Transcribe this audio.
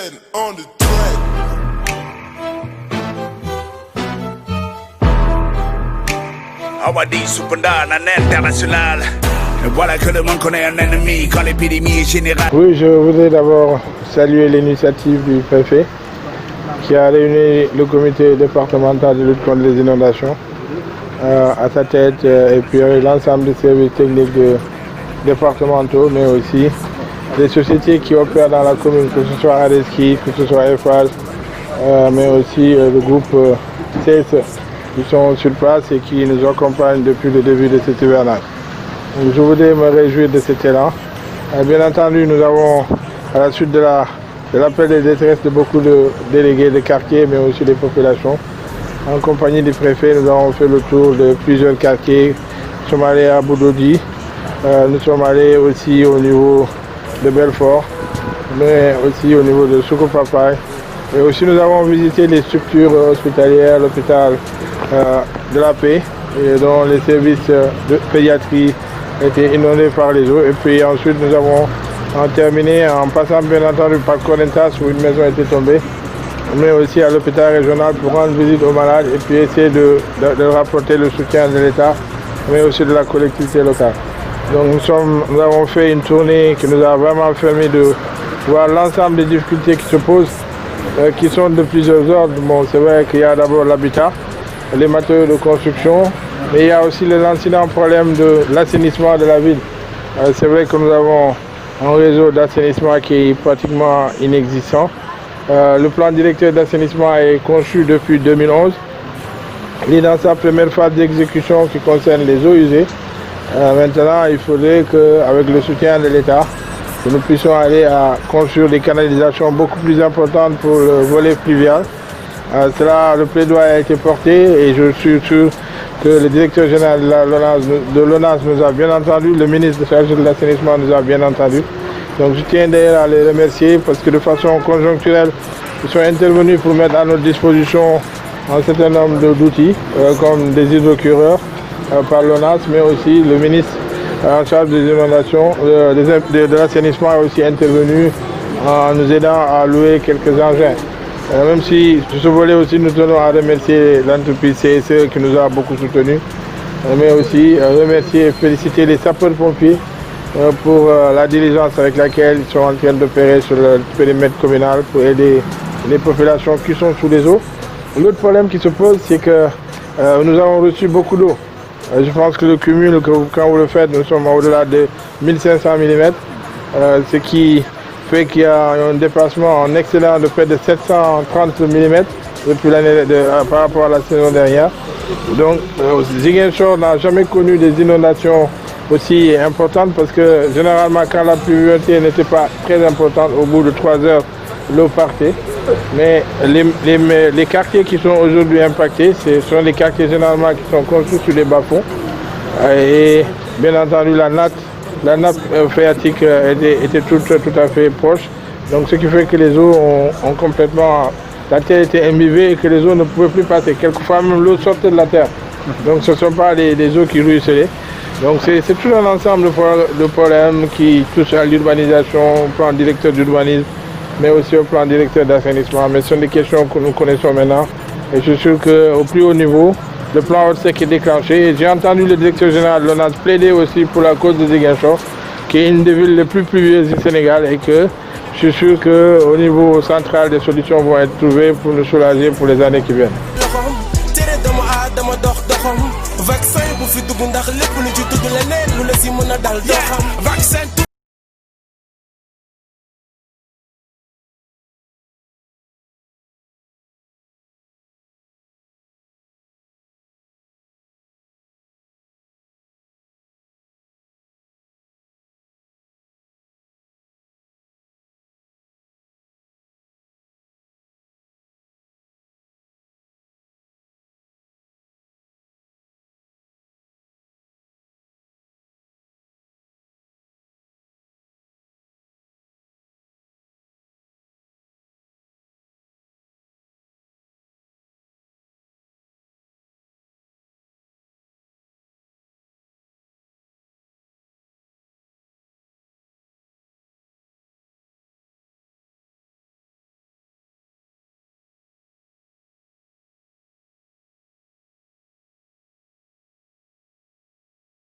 setting on the track. Awadi Supanda, un international. Voilà que le monde connaît un ennemi quand l'épidémie est générale. Oui, je voudrais d'abord saluer l'initiative du préfet qui a réuni le comité départemental de lutte contre les inondations à sa tête et puis l'ensemble des services techniques départementaux, mais aussi des sociétés qui opèrent dans la commune, que ce soit Areski, que ce soit EFAS, mais aussi le groupe CSE qui sont sur place et qui nous accompagnent depuis le début de cet hivernage. Donc, je voudrais me réjouir de cet élan. Bien entendu, nous avons, à la suite de l'appel de détresse de beaucoup de délégués de quartier, mais aussi des populations, en compagnie du préfet, nous avons fait le tour de plusieurs quartiers. Nous sommes allés à Boudodi, nous sommes allés aussi au niveau de Belfort, mais aussi au niveau de Soukou-Papaye. Et aussi nous avons visité les structures hospitalières, l'hôpital de la Paix, dont les services de pédiatrie étaient inondés par les eaux. Et puis ensuite nous avons terminé en passant bien entendu par Corentas où une maison était tombée, mais aussi à l'hôpital régional pour rendre visite aux malades et puis essayer de rapporter le soutien de l'État, mais aussi de la collectivité locale. Donc nous avons fait une tournée qui nous a vraiment permis de voir l'ensemble des difficultés qui se posent, qui sont de plusieurs ordres. Bon, c'est vrai qu'il y a d'abord l'habitat, les matériaux de construction, mais il y a aussi les incidents problèmes de l'assainissement de la ville. C'est vrai que nous avons un réseau d'assainissement qui est pratiquement inexistant. Le plan directeur d'assainissement est conçu depuis 2011. Il est dans sa première phase d'exécution qui concerne les eaux usées. Maintenant, il faudrait qu'avec le soutien de l'État, que nous puissions aller à construire des canalisations beaucoup plus importantes pour le volet fluvial. Le plaidoyer a été porté et je suis sûr que le directeur général de l'ONAS nous a bien entendu, le ministre chargé de l'assainissement nous a bien entendu. Donc je tiens d'ailleurs à les remercier parce que de façon conjoncturelle, ils sont intervenus pour mettre à notre disposition un certain nombre d'outils, comme des hydrocureurs par l'ONAS, mais aussi le ministre en charge des inondations, de l'assainissement est aussi intervenu en nous aidant à louer quelques engins. Même si sur ce volet aussi nous tenons à remercier l'entreprise CSE qui nous a beaucoup soutenus, mais aussi remercier et féliciter les sapeurs-pompiers pour la diligence avec laquelle ils sont en train d'opérer sur le périmètre communal pour aider les populations qui sont sous les eaux. L'autre problème qui se pose, c'est que nous avons reçu beaucoup d'eau. Je pense que le cumul, quand vous le faites, nous sommes au-delà de 1500 mm, ce qui fait qu'il y a un déplacement en excédent de près de 730 mm depuis par rapport à la saison dernière. Donc Ziguinchor n'a jamais connu des inondations aussi importantes parce que généralement quand la pluviométrie n'était pas très importante, au bout de 3 heures, l'eau partait. Mais les quartiers qui sont aujourd'hui impactés, ce sont les quartiers généralement qui sont construits sur les bas-fonds. Et bien entendu la nappe phréatique était tout à fait proche. Donc ce qui fait que les eaux ont complètement... La terre était imbibée et que les eaux ne pouvaient plus passer. Quelquefois même l'eau sortait de la terre. Donc ce ne sont pas des eaux qui ruisselaient. Donc c'est tout un ensemble de problèmes qui touchent à l'urbanisation, au plan directeur d'urbanisme, mais aussi au plan directeur d'assainissement. Mais ce sont des questions que nous connaissons maintenant. Et je suis sûr qu'au plus haut niveau, le plan Orsec est déclenché. J'ai entendu le directeur général de l'ONAS plaider aussi pour la cause de Ziguinchor, qui est une des villes les plus pluvieuses du Sénégal, et que je suis sûr qu'au niveau central, des solutions vont être trouvées pour nous soulager pour les années qui viennent. Vaccin bu fi dugg ndax lépp lu ci tudd leneen lu la si mën a dal doo xam vaccin